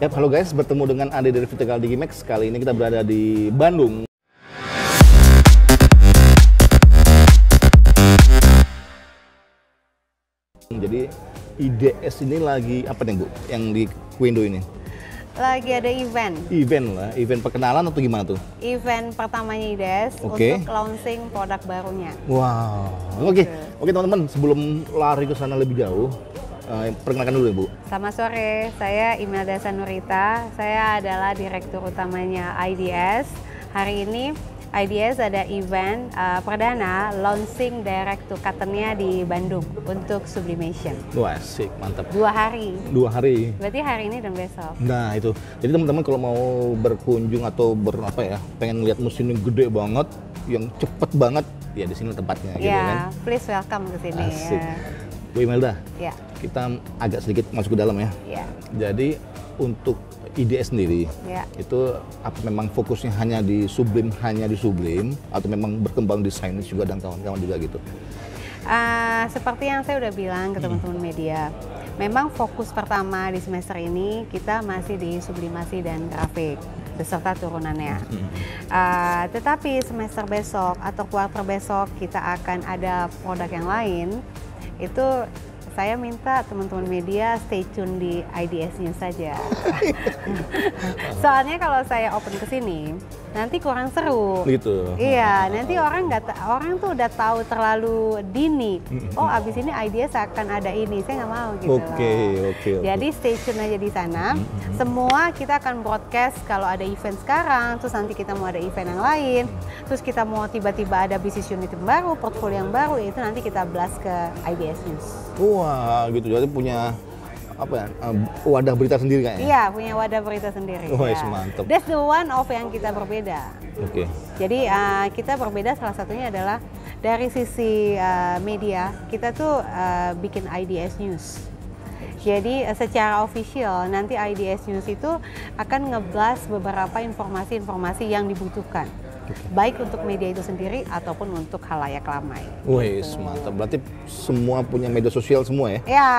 Yap, halo guys, bertemu dengan Ade dari Vertical Digimax. Kali ini kita berada di Bandung. Jadi IDS ini lagi apa nih Bu, yang di Kuindo ini? Lagi ada event. Event lah, event perkenalan atau gimana tuh? Event pertamanya IDS Oke. untuk launching produk barunya. Wow, oke teman-teman, sebelum lari ke sana lebih jauh, perkenalkan dulu ya Bu. Selamat sore, saya Imelda Sanurita. Saya adalah Direktur Utamanya IDS. Hari ini IDS ada event perdana launching direct to customer di Bandung untuk sublimation. Wah, asik, mantap. 2 hari. 2 hari. Berarti hari ini dan besok. Nah itu, jadi teman-teman kalau mau berkunjung atau pengen lihat mesin yang gede banget, yang cepet banget, ya di sini tempatnya. Gitu, kan? Please welcome ke sini. Asik. Bu Imelda, Ya. kita agak sedikit masuk ke dalam ya. Ya. Jadi untuk IDS sendiri, Ya. itu apa memang fokusnya hanya di sublim, atau memang berkembang di sains juga dan kawan-kawan juga gitu? Seperti yang saya udah bilang ke teman-teman media, memang fokus pertama di semester ini kita masih di sublimasi dan grafik beserta turunannya. Tetapi semester besok atau kuartal besok kita akan ada produk yang lain. Itu saya minta teman-teman media stay tune di IDS News saja. Soalnya kalau saya open ke sini, nanti kurang seru. Gitu. Iya, nanti orang tuh udah tahu terlalu dini. Oh, abis ini IDS akan ada ini, saya nggak mau gitu. Oke. Jadi stay tune aja di sana. Semua kita akan broadcast kalau ada event sekarang, terus nanti kita mau ada event yang lain, terus kita mau tiba-tiba ada business unit yang baru, portfolio yang baru, itu nanti kita blast ke IDS News. Wah, gitu. Jadi punya wadah berita sendiri kayaknya. Iya, punya wadah berita sendiri. Wah, Ya. mantap. That's the one of yang kita berbeda. Oke. Jadi kita berbeda salah satunya adalah dari sisi media, kita tuh bikin IDS News. Jadi secara official nanti IDS News itu akan nge-blast beberapa informasi-informasi yang dibutuhkan. Baik untuk media itu sendiri ataupun untuk khalayak ramai. Wih, mantap. Berarti semua punya media sosial semua ya? Ya.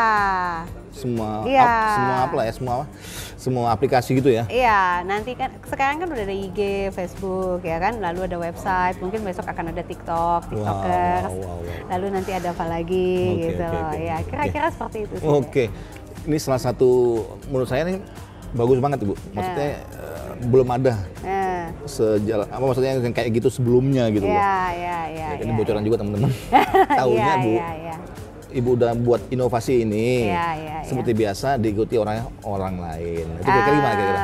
Semua aplikasi gitu ya? Iya, nanti kan sekarang kan udah ada IG, Facebook ya kan, lalu ada website, mungkin besok akan ada TikTokers, lalu nanti ada apa lagi gitu. Ya, kira-kira seperti itu sih. Oke, ini salah satu menurut saya nih bagus banget Ibu. Maksudnya belum ada sejalan maksudnya yang kayak gitu sebelumnya gitu loh. Iya. Ini bocoran juga teman-teman. Tahunya Bu. Ibu udah buat inovasi ini, seperti biasa diikuti orang lain. Itu kira-kira gimana kira-kira?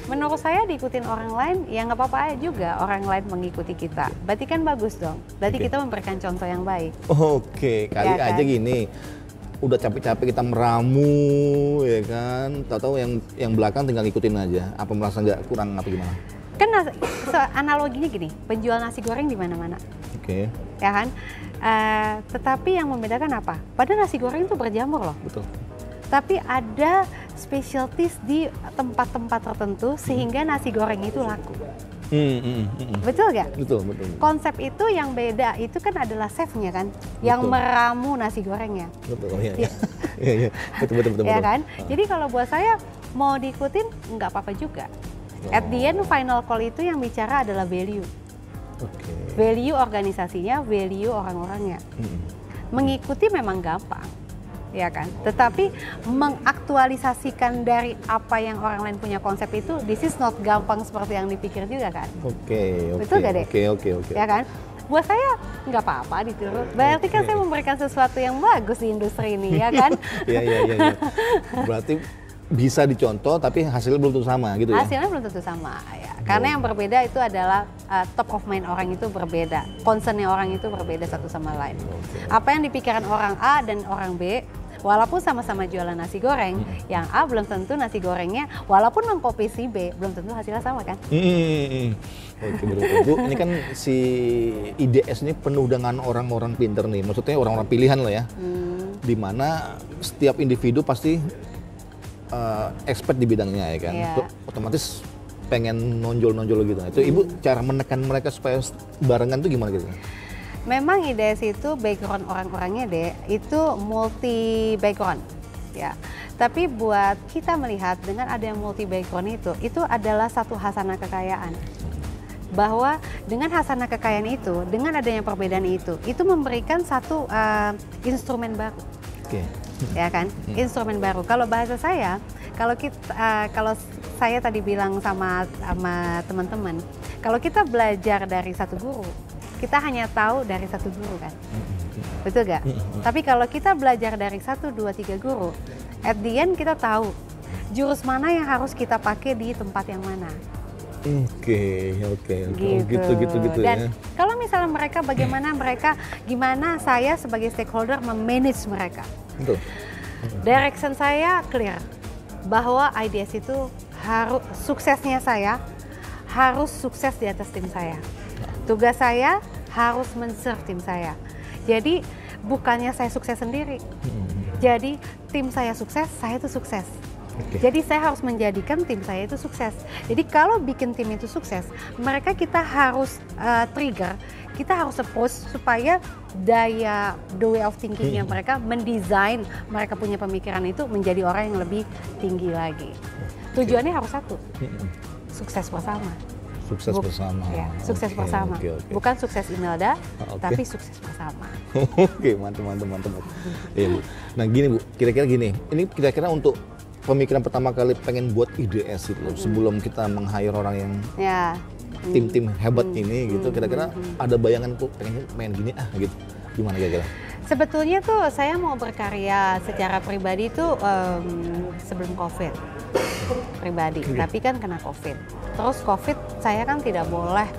Menurut saya diikutin orang lain, ya nggak apa-apa juga orang lain mengikuti kita. Berarti kan bagus dong. Berarti kita memberikan contoh yang baik. Oke, kali aja gini. Udah capek-capek kita meramu, ya kan? Tahu-tahu yang belakang tinggal ikutin aja. Apa merasa nggak kurang apa gimana? Kan analoginya gini, penjual nasi goreng di mana-mana. Oke. Ya kan? Tetapi yang membedakan apa? Padahal nasi goreng itu berjamur loh. Betul. Tapi ada specialties di tempat-tempat tertentu sehingga nasi goreng itu laku. Betul nggak? Betul. Konsep itu yang beda, itu kan adalah chefnya kan, yang meramu nasi gorengnya. Betul, iya. Betul. Ya kan? Jadi kalau buat saya mau diikutin nggak apa-apa juga. At the end final call itu yang bicara adalah value. Value organisasinya, value orang-orangnya. Mengikuti memang gampang, ya kan? Tetapi mengaktualisasikan dari apa yang orang lain punya konsep itu, this is not gampang seperti yang dipikir juga kan? Betul gak deh? Oke. Ya kan? Buat saya nggak apa-apa ditiru. Berarti kan saya memberikan sesuatu yang bagus di industri ini, ya kan? Iya. Berarti bisa dicontoh, tapi hasilnya belum tentu sama gitu ya? Hasilnya belum tentu sama, ya. Karena yang berbeda itu adalah top of mind orang itu berbeda, concernnya orang itu berbeda satu sama lain. Apa yang dipikirkan orang A dan orang B, walaupun sama-sama jualan nasi goreng, yang A belum tentu nasi gorengnya, walaupun mengkopi si B, belum tentu hasilnya sama kan? Oke, betul. Bu, ini kan si IDS ini penuh dengan orang-orang pinter nih, maksudnya orang-orang pilihan lah ya, dimana setiap individu pasti expert di bidangnya ya kan, otomatis pengen nonjol gitu. Itu Ibu cara menekan mereka supaya barengan tuh gimana gitu? Memang IDS itu background orang-orangnya itu multi background. Ya, Tapi buat kita melihat dengan ada yang multi background itu adalah satu hasanah kekayaan. Bahwa dengan hasanah kekayaan itu, dengan adanya perbedaan itu memberikan satu instrumen baru. Ya kan? Instrumen baru. Kalau bahasa saya, kalau saya tadi bilang sama teman-teman, kalau kita belajar dari satu guru, kita hanya tahu dari satu guru kan? Betul gak? Tapi kalau kita belajar dari 1, 2, 3 guru, at the end kita tahu jurus mana yang harus kita pakai di tempat yang mana. Oke. Gitu Dan ya. kalau misalnya mereka gimana saya sebagai stakeholder memanage mereka. Betul. Direction saya clear bahwa IDS itu suksesnya saya harus sukses di atas tim saya. Tugas saya harus men-serve tim saya. Jadi bukannya saya sukses sendiri. Jadi tim saya sukses, saya itu sukses. Jadi saya harus menjadikan tim saya itu sukses. Jadi kalau bikin tim itu sukses, kita harus trigger, kita harus approach supaya the way of thinkingnya mereka mendesain mereka punya pemikiran itu menjadi orang yang lebih tinggi lagi. Tujuannya harus satu, sukses bersama. Sukses bersama. Ya, sukses bersama. Bukan sukses Imelda, tapi sukses bersama. Oke, mantap. Ya, Bu. Nah gini Bu, kira-kira gini, ini kira-kira untuk pemikiran pertama kali pengen buat IDS itu sebelum kita meng-hire orang yang tim-tim hebat ini gitu, kira-kira ada bayangan tuh pengen gini gitu, gimana kira-kira? Sebetulnya tuh saya mau berkarya secara pribadi tuh sebelum COVID pribadi, tapi kan kena COVID. Terus COVID saya kan tidak boleh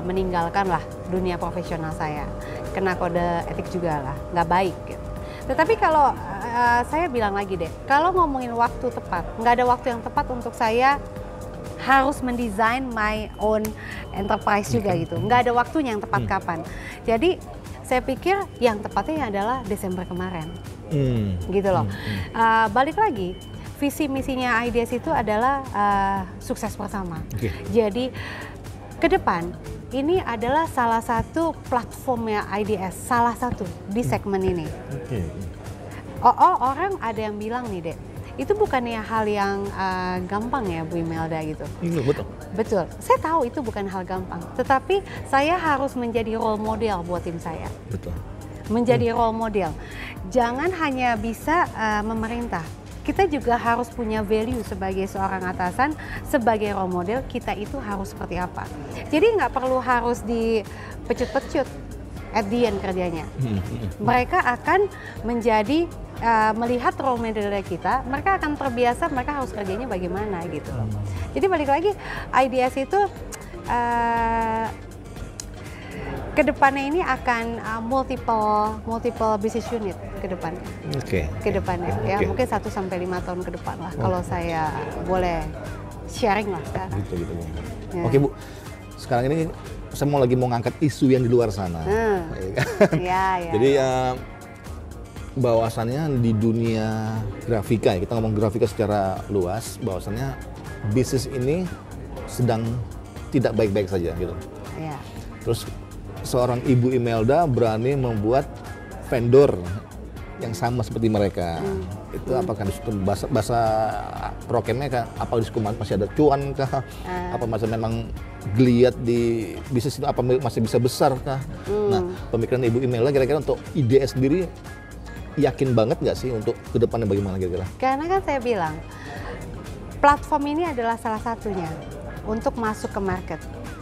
meninggalkan lah dunia profesional saya, kena kode etik juga lah, nggak baik gitu. Tetapi kalau saya bilang lagi deh, kalau ngomongin waktu tepat, nggak ada waktu yang tepat untuk saya harus mendesain my own enterprise juga gitu. Nggak ada waktunya yang tepat kapan. Jadi saya pikir yang tepatnya adalah Desember kemarin, gitu loh. Balik lagi, visi misinya IDS itu adalah sukses bersama. Jadi ke depan ini adalah salah satu platformnya IDS, salah satu di segmen ini. Orang ada yang bilang nih Dek, itu bukannya hal yang gampang ya Bu Imelda gitu. Betul, saya tahu itu bukan hal gampang, tetapi saya harus menjadi role model buat tim saya. Menjadi role model, jangan hanya bisa memerintah. Kita juga harus punya value sebagai seorang atasan, sebagai role model kita itu harus seperti apa. Jadi nggak perlu harus dipecut-pecut at the end kerjanya. Mereka akan menjadi melihat role model kita, mereka akan terbiasa, mereka harus kerjanya bagaimana gitu. Jadi balik lagi, IDS itu kedepannya ini akan multiple business unit ke depannya. Ke depannya ya mungkin 1 sampai 5 tahun ke depan lah kalau saya boleh sharing lah sekarang. Gitu. Ya. Oke Bu, sekarang ini saya mau ngangkat isu yang di luar sana. Ya. Jadi bahwasannya di dunia grafika, kita ngomong grafika secara luas, bahwasannya bisnis ini sedang tidak baik-baik saja gitu. Ya. Terus seorang Ibu Imelda berani membuat vendor yang sama seperti mereka. Itu apakah bahasa prokemnya kan, apa di masih ada cuan kah? Apa masih memang geliat di bisnis itu, apa masih bisa besar kah? Nah, pemikiran Ibu Imelda kira-kira untuk IDS sendiri yakin banget nggak sih untuk ke depannya bagaimana kira-kira? Karena kan saya bilang platform ini adalah salah satunya untuk masuk ke market.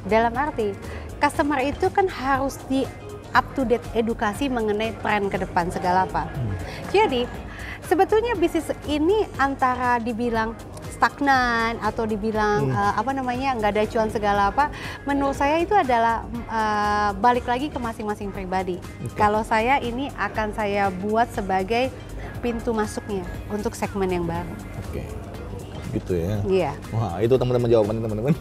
Dalam arti customer itu kan harus di up to date edukasi mengenai tren ke depan segala apa. Jadi sebetulnya bisnis ini antara dibilang stagnan atau dibilang nggak ada cuan segala apa, menurut saya itu adalah balik lagi ke masing-masing pribadi. Kalau saya ini akan saya buat sebagai pintu masuknya untuk segmen yang baru. Gitu ya. Iya. Wah, itu teman-teman jawabannya teman-teman.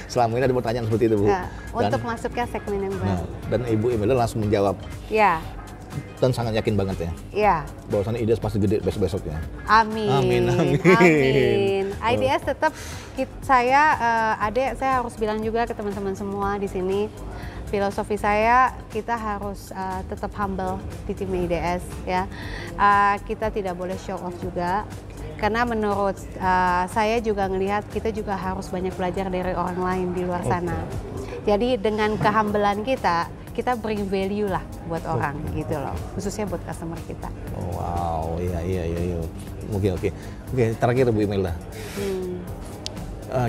Selama ini ada pertanyaan seperti itu, Bu. Untuk masuk ke segmen yang baru. Dan Ibu Imelda langsung menjawab. Iya. Dan sangat yakin banget ya. Iya. Bahwasannya IDS pasti gede besok-besok ya. Amin. IDS tetap saya harus bilang juga ke teman-teman semua di sini. Filosofi saya, kita harus tetap humble di tim IDS ya. Kita tidak boleh show off juga. Karena menurut saya juga ngelihat kita juga harus banyak belajar dari orang lain di luar sana. Jadi dengan kehambelan kita bring value lah buat orang gitu loh, khususnya buat customer kita. Oh, wow, iya. Oke, terakhir Bu Imelda.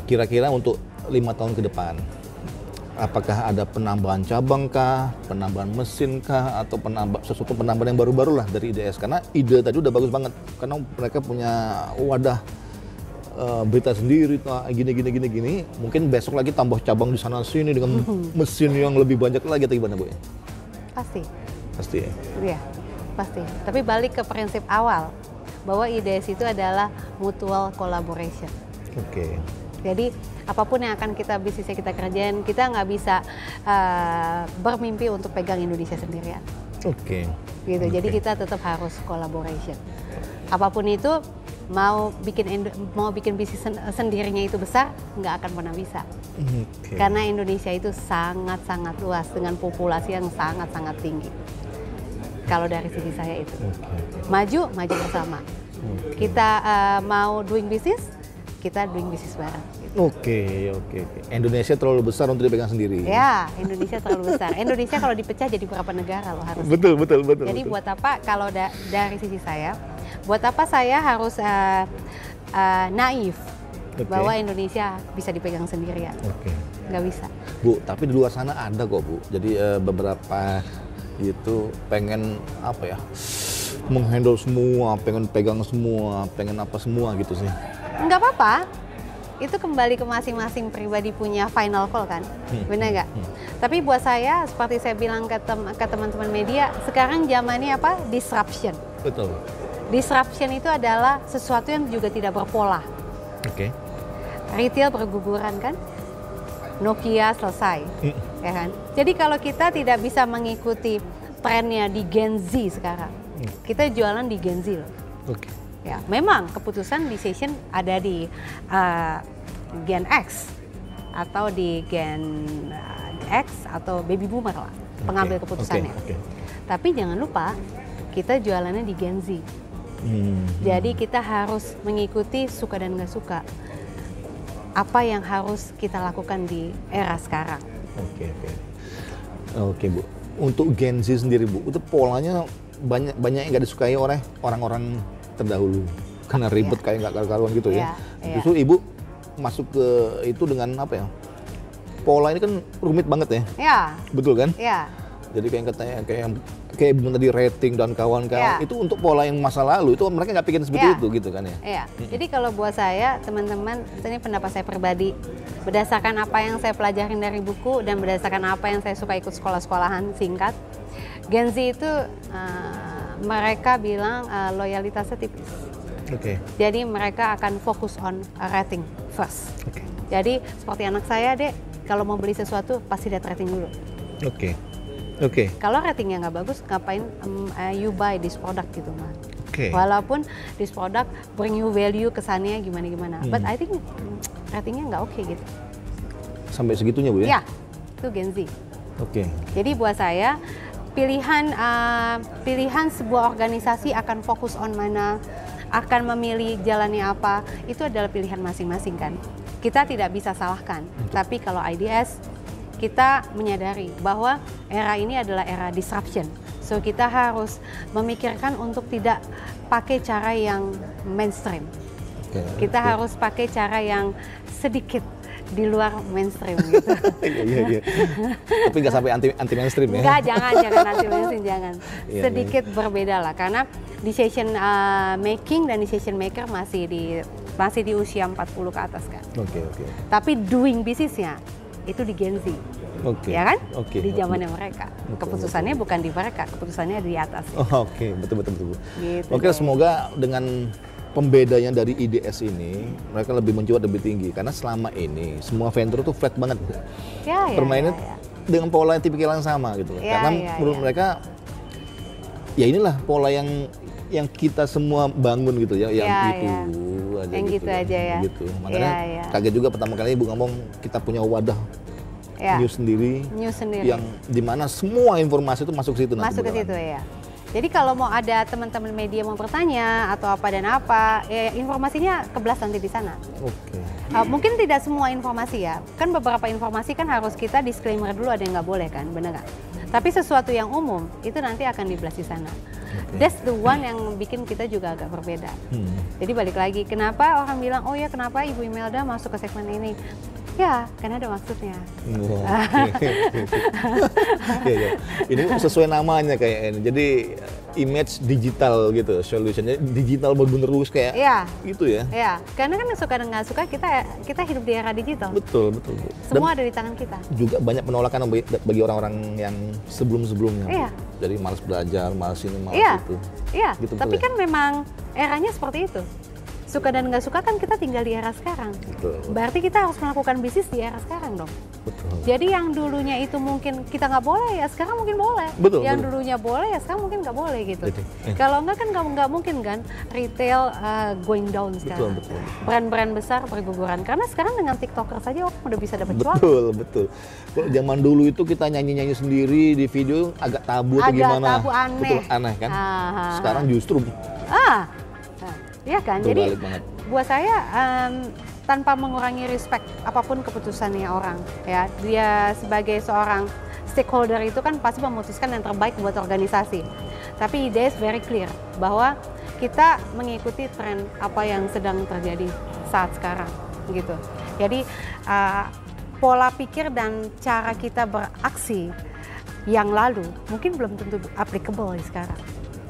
Kira-kira untuk 5 tahun ke depan, apakah ada penambahan cabang kah, penambahan mesin kah, atau sesuatu penambahan yang baru-baru lah dari IDS? Karena ide tadi udah bagus banget, karena mereka punya wadah berita sendiri, gini. Mungkin besok lagi tambah cabang di sana sini dengan mesin yang lebih banyak lagi, atau gimana Bu? Pasti ya? Iya, pasti. Tapi balik ke prinsip awal, bahwa IDS itu adalah mutual collaboration. Jadi apapun yang akan bisnisnya kita kerjain, kita nggak bisa bermimpi untuk pegang Indonesia sendirian. Gitu. Jadi kita tetap harus collaboration. Apapun itu, mau bikin bisnis sendirinya itu besar, nggak akan pernah bisa. Karena Indonesia itu sangat-sangat luas dengan populasi yang sangat-sangat tinggi. Kalau dari sisi saya itu, maju bersama. Kita mau doing business, kita doing business bareng. Oke. Indonesia terlalu besar untuk dipegang sendiri. Ya, Indonesia terlalu besar. Indonesia kalau dipecah jadi berapa negara loh harus. Betul. Jadi buat apa kalau dari sisi saya, buat apa saya harus naif bahwa Indonesia bisa dipegang sendirian? Nggak bisa. Bu, tapi di luar sana ada kok Bu. Jadi beberapa itu pengen menghandle semua, pengen pegang semua, pengen apa semua gitu sih. Nggak apa-apa. Itu kembali ke masing-masing pribadi punya final call kan, benar nggak? Tapi buat saya, seperti saya bilang ke teman-teman media, sekarang zamannya apa? Disruption. Betul. Disruption itu adalah sesuatu yang juga tidak berpola. Retail berguguran kan, Nokia selesai, ya kan? Jadi kalau kita tidak bisa mengikuti trennya di Gen Z sekarang, kita jualan di Gen Z loh. Ya, memang keputusan decision ada di Gen X atau di Gen X atau baby boomer lah, pengambil keputusannya. Tapi jangan lupa kita jualannya di Gen Z. Jadi kita harus mengikuti suka dan nggak suka apa yang harus kita lakukan di era sekarang. Oke Bu. Untuk Gen Z sendiri Bu, itu polanya banyak yang nggak disukai oleh orang-orang terdahulu karena ribet kayak nggak karuan gitu ya. Justru Ibu masuk ke itu dengan pola ini kan rumit banget ya. Betul kan? Jadi kayak Ibu tadi rating dan kawan-kawan itu untuk pola yang masa lalu itu mereka nggak pikir seperti itu gitu kan ya. Jadi kalau buat saya teman-teman, ini pendapat saya pribadi berdasarkan apa yang saya pelajarin dari buku dan berdasarkan apa yang saya suka ikut sekolah-sekolahan singkat. Gen Z itu mereka bilang loyalitasnya tipis. Jadi mereka akan fokus on rating first. Jadi seperti anak saya kalau mau beli sesuatu pasti lihat rating dulu. Kalau ratingnya nggak bagus, ngapain you buy this product gitu mah. Walaupun this product bring you value kesannya gimana. But I think ratingnya nggak oke gitu. Sampai segitunya Bu ya? Ya, itu Gen Z. Jadi buat saya pilihan sebuah organisasi akan fokus on mana, akan memilih jalannya apa, itu adalah pilihan masing-masing kan. Kita tidak bisa salahkan. Tapi kalau IDS, kita menyadari bahwa era ini adalah era disruption. So kita harus memikirkan untuk tidak pakai cara yang mainstream. Kita harus pakai cara yang sedikit di luar mainstream gitu. Tapi nggak sampai anti mainstream ya? Nggak, jangan anti mainstream, jangan. Sedikit berbeda lah, karena decision making dan decision maker masih di usia 40 ke atas kan. Tapi doing bisnisnya itu di Gen Z. Ya kan? Di zamannya mereka. Keputusannya bukan di mereka, keputusannya di atas. Betul. Gitu, semoga dengan pembedanya dari IDS ini, mereka lebih mencuat lebih tinggi. Karena selama ini, semua vendor tuh flat banget. Permainnya dengan pola yang tipikal yang sama gitu. Karena menurut mereka, ya inilah pola yang kita semua bangun gitu ya. Yang gitu aja ya. Makanya kaget juga pertama kali Ibu ngomong, kita punya wadah news sendiri. Yang dimana semua informasi itu masuk ke situ. Masuk ke situ ya. Jadi kalau mau ada teman-teman media mau bertanya atau apa dan apa, ya informasinya keblas nanti di sana. Oke. Mungkin tidak semua informasi ya, kan beberapa informasi kan harus kita disclaimer dulu, ada yang nggak boleh kan, bener nggak? Tapi sesuatu yang umum itu nanti akan dibahas di sana. That's the one yang bikin kita juga agak berbeda. Jadi balik lagi, kenapa orang bilang, oh ya kenapa Ibu Imelda masuk ke segmen ini? Ya, karena ada maksudnya. Ya. Ini sesuai namanya kayak ini. Jadi image digital gitu, solutionnya digital bener-bener lurus kayak gitu ya. Iya, karena kan suka dan nggak suka kita hidup di era digital. Betul. Semua ada di tangan kita. Juga banyak penolakan bagi orang-orang yang sebelum-sebelumnya. Iya. Jadi malas belajar, malas ini, malas itu. Iya, gitu, tapi kan memang eranya seperti itu. Suka dan nggak suka kan kita tinggal di era sekarang. Betul. Berarti kita harus melakukan bisnis di era sekarang dong. Betul. Jadi yang dulunya itu mungkin kita nggak boleh, ya sekarang mungkin boleh. Betul. Yang dulunya boleh, ya sekarang mungkin nggak boleh gitu. Jadi, Kalau nggak kan nggak mungkin kan retail going down sekarang. Betul. Brand-brand besar berguguran. Karena sekarang dengan TikToker saja orang udah bisa dapat cuan. Betul. Kalau zaman dulu itu kita nyanyi-nyanyi sendiri di video agak tabu atau gimana? Agak tabu, aneh. Betul, aneh kan? Sekarang justru Iya kan? Jadi banget. buat saya tanpa mengurangi respect apapun keputusannya orang, ya dia sebagai seorang stakeholder itu kan pasti memutuskan yang terbaik buat organisasi. Tapi ide is very clear bahwa kita mengikuti tren apa yang sedang terjadi saat sekarang, gitu. Jadi pola pikir dan cara kita beraksi yang lalu mungkin belum tentu applicable sekarang.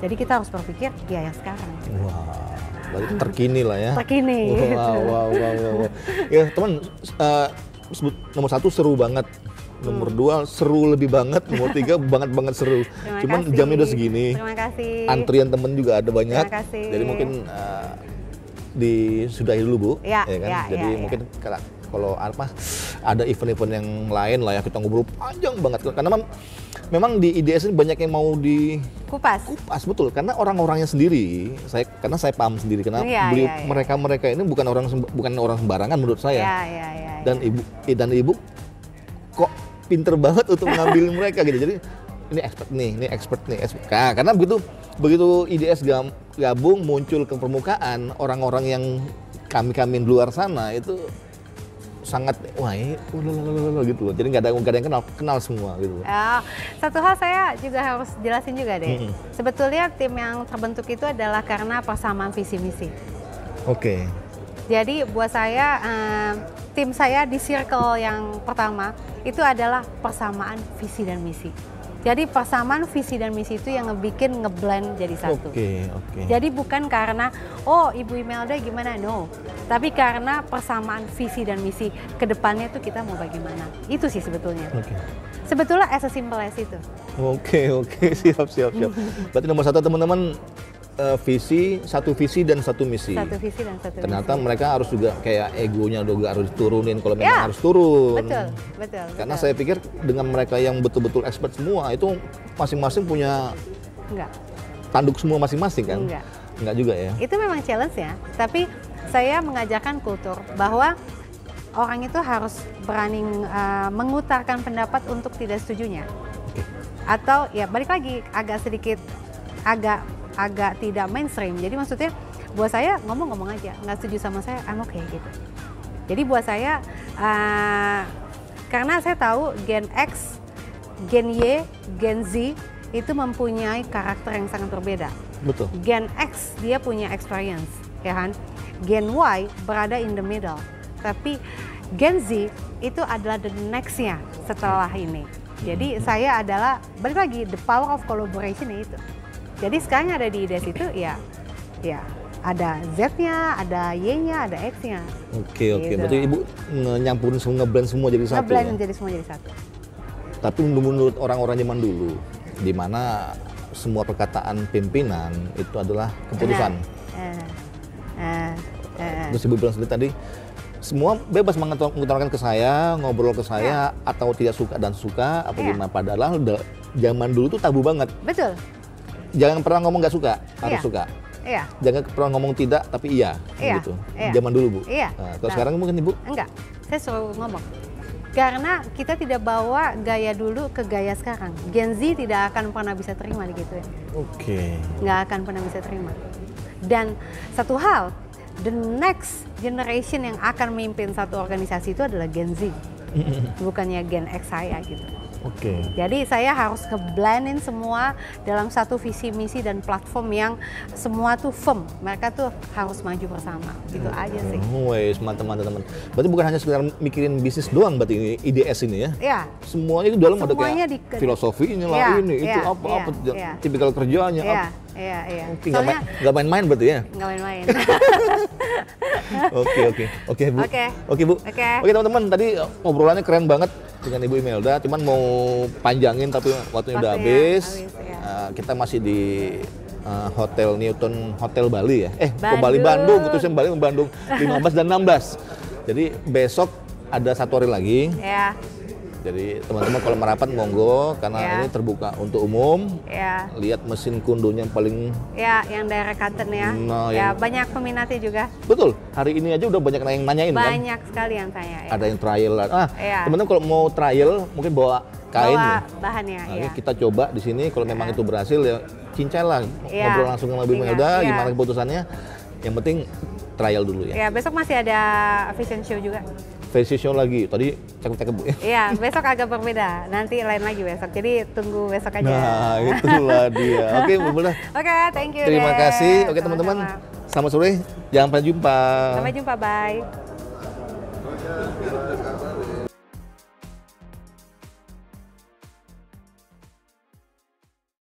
Jadi kita harus berpikir ya yang sekarang. Wah. Berarti terkini lah ya. Terkini. Wow. Ya teman, nomor 1 seru banget. Nomor 2 seru lebih banget. Nomor 3 banget seru. Cuman jamnya udah segini. Terima kasih. Antrian temen juga ada banyak. Terima kasih. Jadi mungkin disudahi dulu Bu. Ya kan? Ya, Jadi mungkin kalau ada event-event yang lain lah ya kita ngobrol panjang banget. Karena memang di IDS ini banyak yang mau kupas betul, karena orang-orangnya sendiri, karena saya paham sendiri karena mereka ini bukan orang sembarangan menurut saya. Dan ibu kok pinter banget untuk mengambil mereka gitu. Jadi ini expert nih. Nah, karena begitu IDS gabung muncul ke permukaan, orang-orang yang kami di luar sana itu sangat gitu loh. Jadi nggak ada yang kenal semua gitu. Satu hal saya juga harus jelasin juga deh. Sebetulnya tim yang terbentuk itu adalah karena persamaan visi misi. Oke. Jadi buat saya tim saya di circle yang pertama itu adalah persamaan visi dan misi. Jadi persamaan visi dan misi itu yang ngeblend jadi satu. Oke. Jadi bukan karena Ibu Imelda gimana, no. Tapi karena persamaan visi dan misi kedepannya itu kita mau bagaimana. Itu sih sebetulnya. Sebetulnya as simple as itu. Oke. Siap. Berarti nomor 1 teman-teman satu visi dan satu misi. Satu visi dan satu Ternyata misi. mereka harus juga kayak egonya juga harus diturunin kalau memang harus turun. Betul. Karena saya pikir dengan mereka yang betul-betul expert semua itu masing-masing punya tanduk semua masing-masing kan? Enggak juga ya. Itu memang challenge ya. Tapi saya mengajarkan kultur bahwa orang itu harus berani mengutarakan pendapat untuk tidak setujunya. Atau ya balik lagi agak tidak mainstream. Jadi maksudnya buat saya ngomong aja, nggak setuju sama saya, I'm okay gitu. Jadi buat saya karena saya tahu Gen X, Gen Y, Gen Z itu mempunyai karakter yang sangat berbeda. Betul. Gen X dia punya experience, ya kan? Gen Y berada in the middle. Tapi Gen Z itu adalah the next-nya setelah ini. Jadi saya adalah balik lagi the power of collaboration itu. Jadi sekarang ada di IDS itu ya ada Z-nya, ada Y-nya, ada X-nya. Oke. Gitu. Berarti Ibu nyampurin ngeblend semua jadi satu. Ngeblend jadi semua jadi satu. Tapi menurut orang-orang zaman dulu, di mana semua perkataan pimpinan itu adalah keputusan. Terus Ibu bilang sendiri tadi, semua bebas mengutarakan ke saya, ngobrol ke saya, atau tidak suka dan suka, apa gimana. Padahal zaman dulu tuh tabu banget. Betul. Jangan pernah ngomong nggak suka, harus suka. Iya. Jangan pernah ngomong tidak, tapi iya. Gitu. Zaman dulu Bu. Iya. Nah, kalau sekarang mungkin Ibu? Enggak, saya suruh ngomong. Karena kita tidak bawa gaya dulu ke gaya sekarang. Gen Z tidak akan pernah bisa terima digituin. Oke. Nggak akan pernah bisa terima. Dan satu hal, the next generation yang akan memimpin satu organisasi itu adalah Gen Z. Bukannya Gen X saya gitu. Oke. Jadi saya harus ngeblendin semua dalam satu visi misi dan platform yang semua tuh firm. Mereka tuh harus maju bersama. Gitu aja sih. Wes, mantap teman. Berarti bukan hanya sekedar mikirin bisnis doang berarti ini IDS ini ya? Iya. Semuanya itu dalam ada kayak filosofinya lah, ya, ini itu apa tipikal kerjanya. Iya. Oke, nggak main-main berarti ya? Nggak main-main. Oke Bu. Oke Bu. Oke teman-teman, tadi obrolannya keren banget dengan Ibu Imelda. Cuman mau panjangin tapi waktunya udah habis. Kita masih di Hotel Newton Hotel Bali ya. Bandung. Itu saya Bandung 15 dan 16. Jadi besok ada satu hari lagi. Ya. Jadi teman-teman kalau merapat monggo karena ini terbuka untuk umum. Ya. Lihat mesin kundonya yang paling. Ya, yang daerah Katen ya. Nah, ya banyak peminatnya juga. Betul. Hari ini aja udah banyak yang nanyain kan. Banyak sekali yang tanya. Ya. Ada yang trial. Teman-teman kalau mau trial mungkin bawa kain. Bawa bahannya. Nah, kita coba di sini. Kalau memang itu berhasil ya cincai lah. Ngobrol langsung sama Ibu Imelda. Gimana keputusannya. Yang penting trial dulu ya. Ya besok masih ada fashion show juga. Fashion show lagi, tadi cakep-cakep Bu. Iya, besok agak berbeda, nanti lain lagi besok, jadi tunggu besok aja. Nah, itulah dia. Oke, Bu Imelda. Oke, thank you. Terima kasih. Oke teman-teman, selamat sore, jangan sampai jumpa. Sampai jumpa, bye.